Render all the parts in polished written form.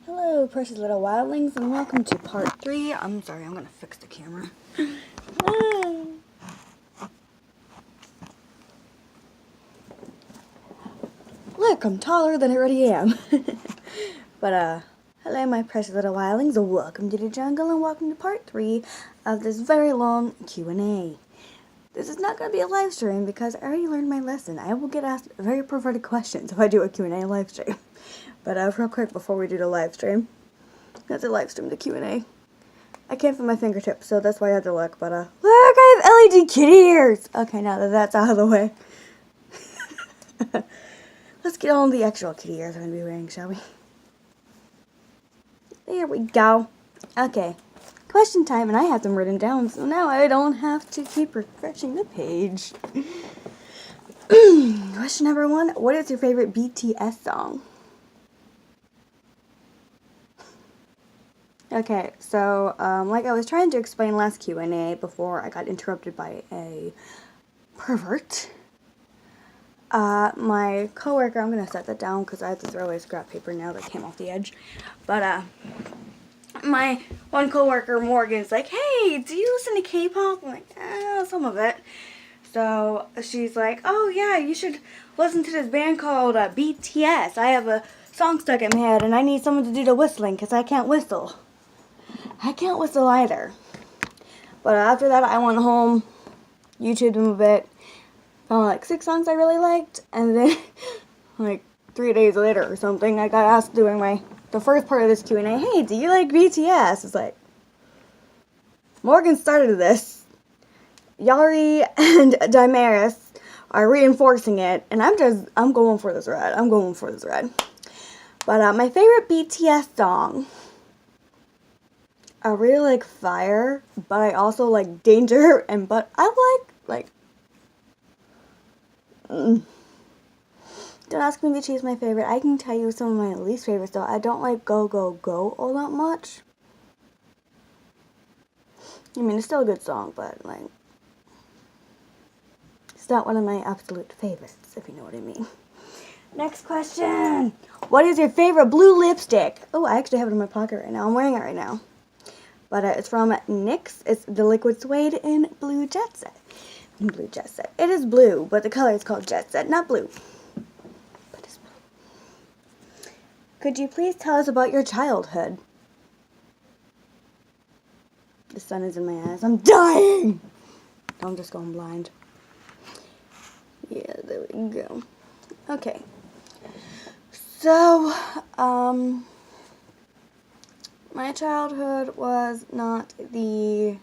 Hello, precious little wildlings, and welcome to part 3. I'm sorry, I'm gonna fix the camera. Look, I'm taller than I already am. But, hello, my precious little wildlings, and welcome to the jungle, and welcome to part 3 of this very long Q&A. This is not gonna be a live stream because I already learned my lesson. I will get asked very perverted questions if I do a Q&A live stream. But, real quick before we do the live stream, let's live stream the Q&A. I can't feel my fingertips, so that's why I had to look, but, look, I have LED kitty ears! Okay, now that that's out of the way. Let's get on the actual kitty ears I'm going to be wearing, shall we? There we go. Okay, question time, and I have them written down, so now I don't have to keep refreshing the page. Question number 1, what is your favorite BTS song? Okay, so, like I was trying to explain last Q&A before I got interrupted by a pervert. My coworker, I'm gonna set that down because I have to throw away scrap paper now that came off the edge. But, my one coworker, Morgan's like, hey, do you listen to K-pop? I'm like, some of it. So, she's like, oh yeah, you should listen to this band called BTS. I have a song stuck in my head and I need someone to do the whistling because I can't whistle. I can't whistle either. But after that, I went home, YouTubed them a bit, found like 6 songs I really liked, and then like 3 days later or something, I got asked during the first part of this Q&A, hey, do you like BTS? It's like, Morgan started this. Yari and Damaris are reinforcing it, and I'm going for this ride. But my favorite BTS song, I really like Fire, but I also like Danger, but I like, don't ask me to choose my favorite. I can tell you some of my least favorites, though. I don't like Go, Go, Go all that much. I mean, it's still a good song, but, like, it's not one of my absolute favorites, if you know what I mean. Next question. What is your favorite blue lipstick? Oh, I actually have it in my pocket right now. I'm wearing it right now. But it's from NYX. It's the Liquid Suede in Blue Jet Set. It is blue, but the color is called Jet Set, not blue. But it's blue. Could you please tell us about your childhood? The sun is in my eyes. I'm dying! I'm just going blind. Yeah, there we go. Okay. So, my childhood was not the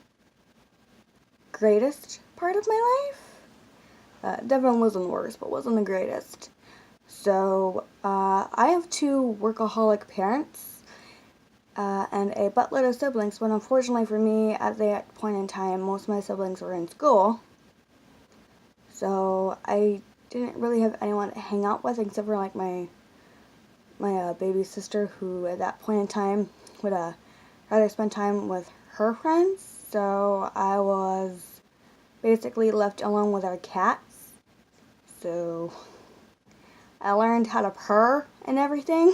greatest part of my life. Definitely wasn't the worst, but wasn't the greatest. So, I have 2 workaholic parents, and a buttload of siblings, but unfortunately for me, at that point in time, most of my siblings were in school. So, I didn't really have anyone to hang out with, except for, like, my baby sister, who at that point in time would rather spend time with her friends. So I was basically left alone with our cats. So I learned how to purr and everything.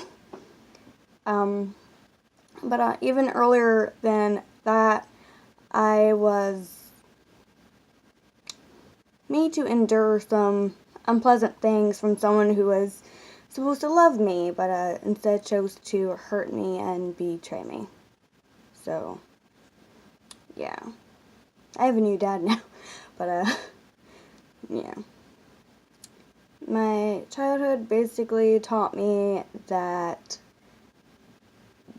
But even earlier than that, I was made to endure some unpleasant things from someone who was supposed to love me, but instead chose to hurt me and betray me. So, yeah. I have a new dad now, but, yeah. My childhood basically taught me that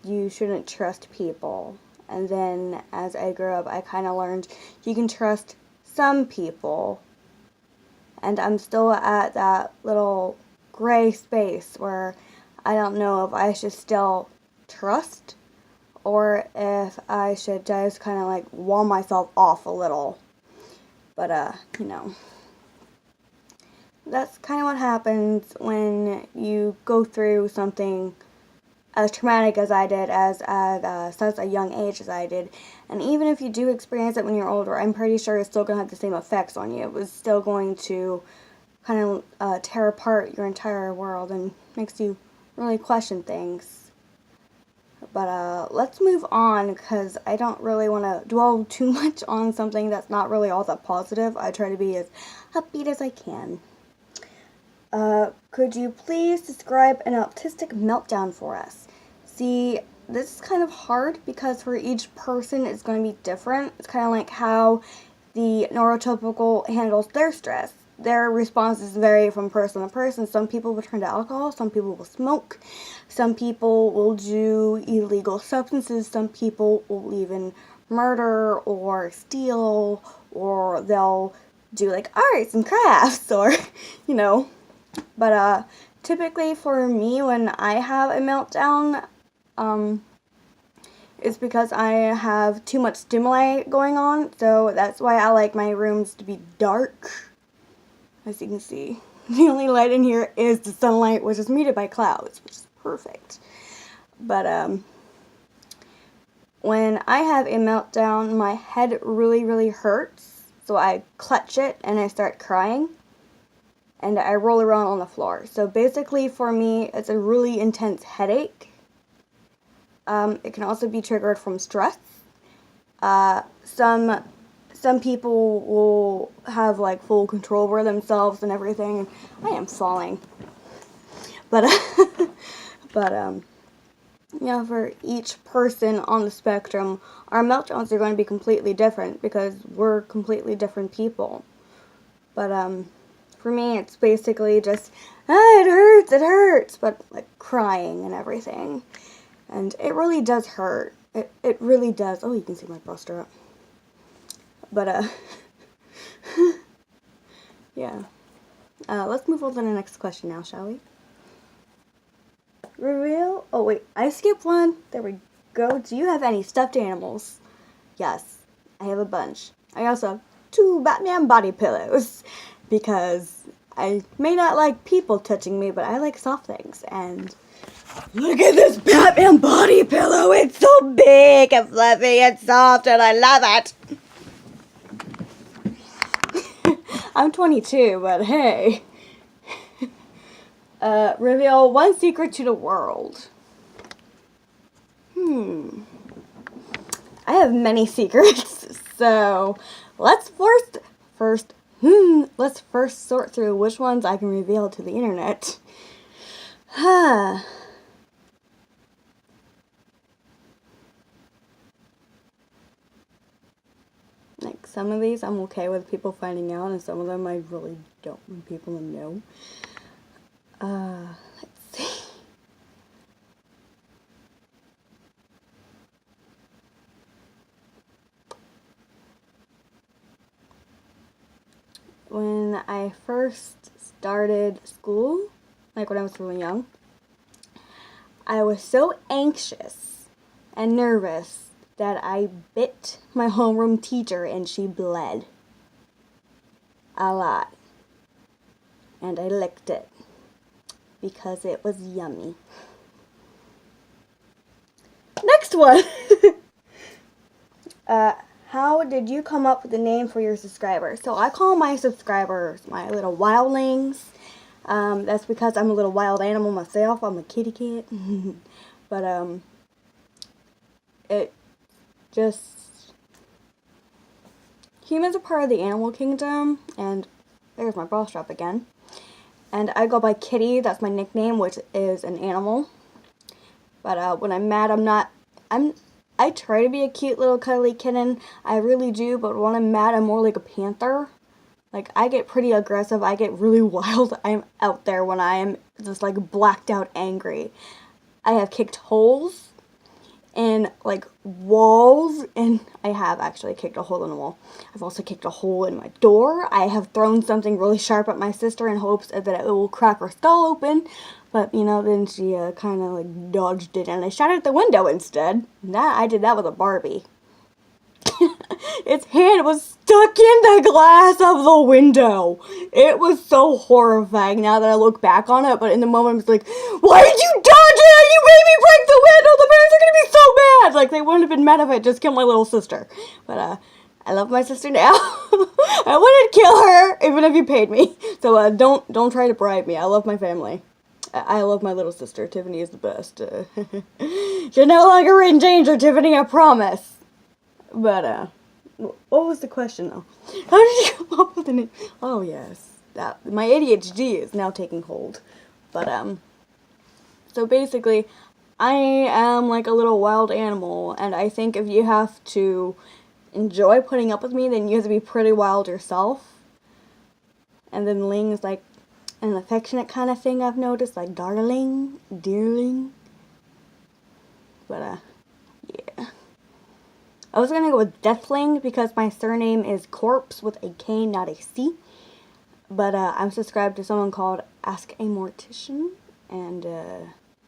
you shouldn't trust people. And then as I grew up, I kind of learned you can trust some people. And I'm still at that little gray space where I don't know if I should still trust or if I should just kind of like wall myself off a little. But, you know, that's kind of what happens when you go through something as traumatic as I did, as at such a young age as I did. And even if you do experience it when you're older, I'm pretty sure it's still going to have the same effects on you. It was still going to kind of tear apart your entire world and makes you really question things. But let's move on, because I don't really want to dwell too much on something that's not really all that positive. I try to be as upbeat as I can. Could you please describe an autistic meltdown for us? See, this is kind of hard because for each person it's going to be different. It's kind of like how the neurotypical handles their stress. Their responses vary from person to person. Some people will turn to alcohol, some people will smoke, some people will do illegal substances, some people will even murder or steal, or they'll do like arts and crafts, or, you know. But typically for me, when I have a meltdown, it's because I have too much stimuli going on, so that's why I like my rooms to be dark. As you can see, the only light in here is the sunlight, which is muted by clouds, which is perfect. But when I have a meltdown, my head really, really hurts, so I clutch it and I start crying, and I roll around on the floor. So basically for me, it's a really intense headache. It can also be triggered from stress. Some people will have like full control over themselves and everything. I am falling. But yeah, for each person on the spectrum, our meltdowns are going to be completely different because we're completely different people. But for me, it's basically just, it hurts, but like crying and everything. And it really does hurt. It really does. Oh, you can see my bra strap. But, yeah. Let's move on to the next question now, shall we? Reveal. Oh, wait. I skipped one. There we go. Do you have any stuffed animals? Yes. I have a bunch. I also have 2 Batman body pillows. Because I may not like people touching me, but I like soft things. And look at this Batman body pillow. It's so big and fluffy and soft, and I love it. I'm 22, but hey. Reveal one secret to the world. I have many secrets, so let's first sort through which ones I can reveal to the internet. Like, some of these I'm okay with people finding out, and some of them I really don't want people to know. Let's see. When I first started school, like when I was really young, I was so anxious and nervous that I bit my homeroom teacher and she bled a lot. And I licked it because it was yummy. Next one! How did you come up with the name for your subscribers? So I call my subscribers my little wildlings. That's because I'm a little wild animal myself. I'm a kitty cat. But it just, humans are part of the animal kingdom, and there's my bra strap again. And I go by Kitty, that's my nickname, which is an animal. But when I'm mad, I try to be a cute little cuddly kitten, I really do, but when I'm mad, I'm more like a panther. Like, I get pretty aggressive, I get really wild, I'm out there when I am just like blacked out angry. I have kicked holes in like walls, and I have actually kicked a hole in a wall. I've also kicked a hole in my door. I have thrown something really sharp at my sister in hopes that it will crack her skull open, but you know, then she kind of like dodged it and I shot it at the window instead. I did that with a Barbie. Its hand was stuck in the glass of the window. It was so horrifying now that I look back on it, but in the moment I was like, why did you dodge it? You made me break the window! The parents are gonna be so mad! Like, they wouldn't have been mad if I just killed my little sister. But, I love my sister now. I wouldn't kill her, even if you paid me. So, don't try to bribe me. I love my family. I love my little sister. Tiffany is the best. You're no longer in danger, Tiffany, I promise. But, what was the question, though? How did you come up with it? Oh, yes. My ADHD is now taking hold. But, so basically, I am like a little wild animal, and I think if you have to enjoy putting up with me, then you have to be pretty wild yourself. And then Ling is like an affectionate kind of thing I've noticed, like darling, dearling. But, yeah. I was gonna go with Deathling because my surname is Corpse with a K, not a C. But, I'm subscribed to someone called Ask a Mortician, and,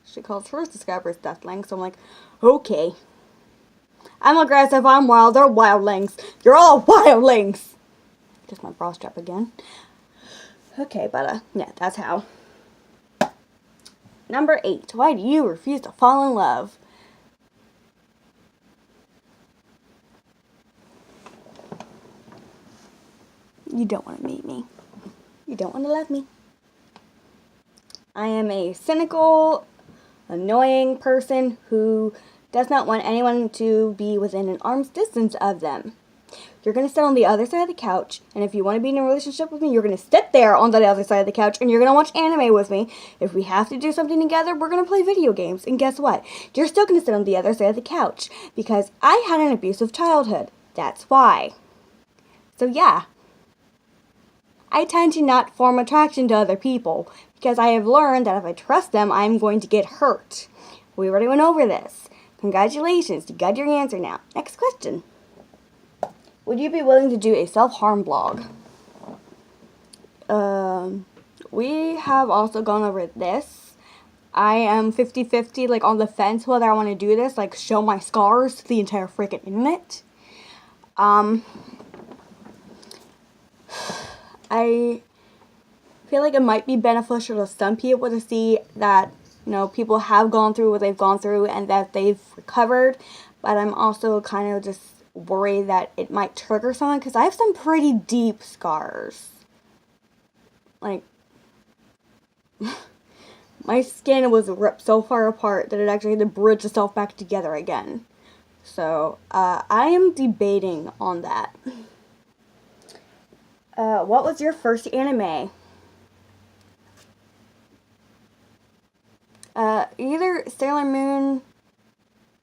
she calls her subscribers Deathling, so I'm like, okay. I'm aggressive, I'm wild, they're wildlings. You're all wildlings! Just my bra strap again. Okay, but, yeah, that's how. Number 8. Why do you refuse to fall in love? You don't want to meet me. You don't want to love me. I am a cynical, annoying person who does not want anyone to be within an arm's distance of them. You're going to sit on the other side of the couch, and if you want to be in a relationship with me, you're going to sit there on the other side of the couch, and you're going to watch anime with me. If we have to do something together, we're going to play video games, and guess what? You're still going to sit on the other side of the couch, because I had an abusive childhood. That's why. So yeah, I tend to not form attraction to other people, because I have learned that if I trust them, I'm going to get hurt. We already went over this. Congratulations, you got your answer now. Next question. Would you be willing to do a self-harm blog? We have also gone over this. I am 50-50, like, on the fence whether I want to do this, like, show my scars to the entire freaking internet. I feel like it might be beneficial to some people to see that, you know, people have gone through what they've gone through and that they've recovered, but I'm also kind of just worried that it might trigger someone, because I have some pretty deep scars. Like, my skin was ripped so far apart that it actually had to bridge itself back together again. So, I am debating on that. What was your first anime? Either Sailor Moon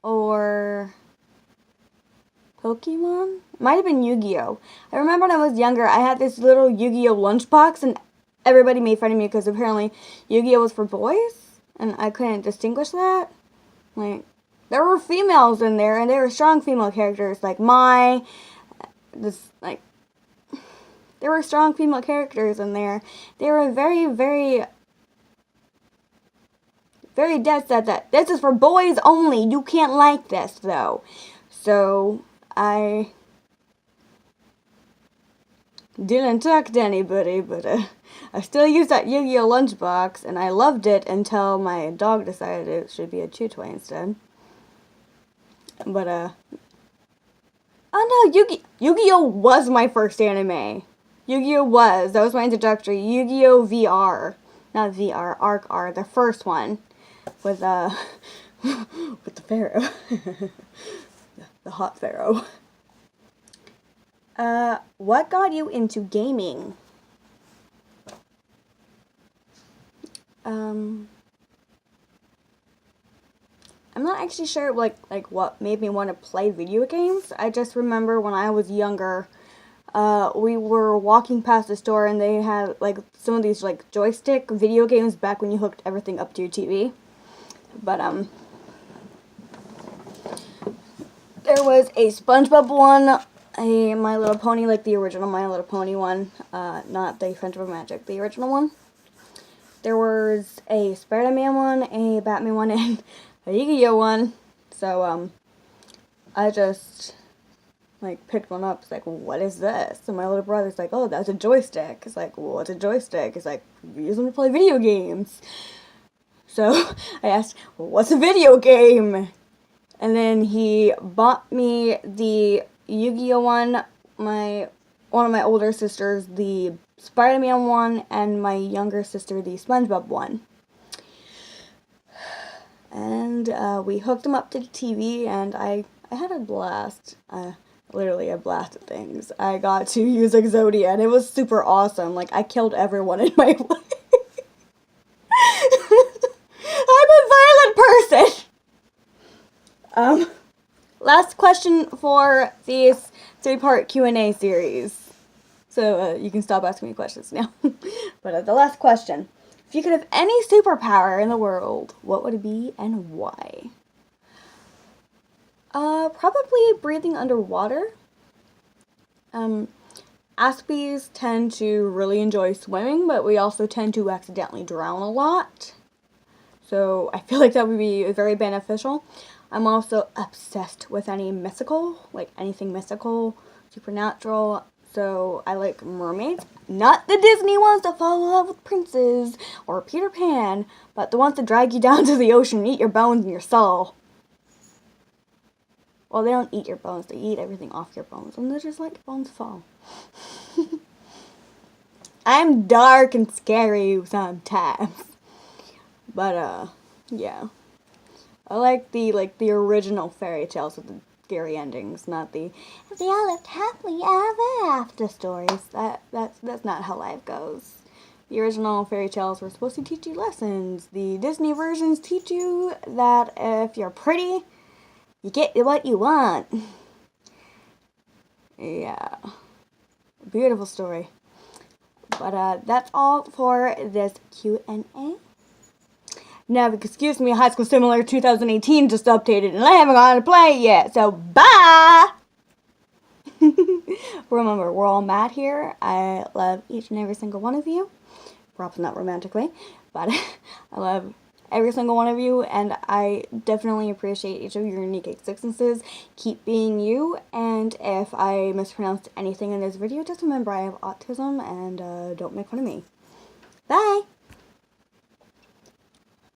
or Pokemon? Might have been Yu-Gi-Oh! I remember when I was younger, I had this little Yu-Gi-Oh! Lunchbox, and everybody made fun of me because apparently Yu-Gi-Oh! Was for boys, and I couldn't distinguish that. Like, there were females in there, and there were strong female characters, like there were strong female characters in there. They were very, very, very dead set that this is for boys only. You can't like this, though. So, I didn't talk to anybody, but I still used that Yu-Gi-Oh! Lunchbox, and I loved it until my dog decided it should be a chew toy instead. But, oh no, Yu-Gi-Oh! Was my first anime. Yu-Gi-Oh! Was. That was my introductory. Yu-Gi-Oh! VR. Not VR, Arc-R, the first one. With, with the pharaoh. The hot pharaoh. What got you into gaming? I'm not actually sure, like what made me want to play video games. I just remember when I was younger, we were walking past the store and they had, like, some of these, like, joystick video games back when you hooked everything up to your TV. But, there was a SpongeBob one, a My Little Pony, like the original My Little Pony one, not the Friendship of Magic, the original one. There was a Spider-Man one, a Batman one, and a Yu-Gi-Oh! One. So, I just, like, picked one up. It's like, what is this? And my little brother's like, oh, that's a joystick. It's like, well, what's a joystick? It's like, we use them to play video games. So, I asked, well, what's a video game? And then he bought me the Yu-Gi-Oh! One, one of my older sisters, the Spider-Man one, and my younger sister, the SpongeBob one. And and we hooked them up to the TV, and I had a blast. Literally a blast of things. I got to use Exodia, and it was super awesome. Like, I killed everyone in my way. I'm a violent person! Last question for this 3-part Q&A series. So, you can stop asking me questions now. But the last question. If you could have any superpower in the world, what would it be and why? Probably breathing underwater. Aspies tend to really enjoy swimming, but we also tend to accidentally drown a lot. So I feel like that would be very beneficial. I'm also obsessed with any mystical, like anything mystical, supernatural. So I like mermaids. Not the Disney ones that fall in love with princes or Peter Pan, but the ones that drag you down to the ocean and eat your bones and your soul. Well, they don't eat your bones. They eat everything off your bones. And they're just like bones fall. I'm dark and scary sometimes. But, yeah. I like the original fairy tales with the scary endings, not the they all lived happily ever after stories. That's not how life goes. The original fairy tales were supposed to teach you lessons. The Disney versions teach you that if you're pretty, you get what you want. Yeah. Beautiful story. But that's all for this Q&A. Now, excuse me, High School Simulator 2018 just updated and I haven't gone to play it yet. So, bye! Remember, we're all mad here. I love each and every single one of you. Probably not romantically, but I love every single one of you, and I definitely appreciate each of your unique existences. Keep being you, and if I mispronounced anything in this video, just remember I have autism, and don't make fun of me. Bye!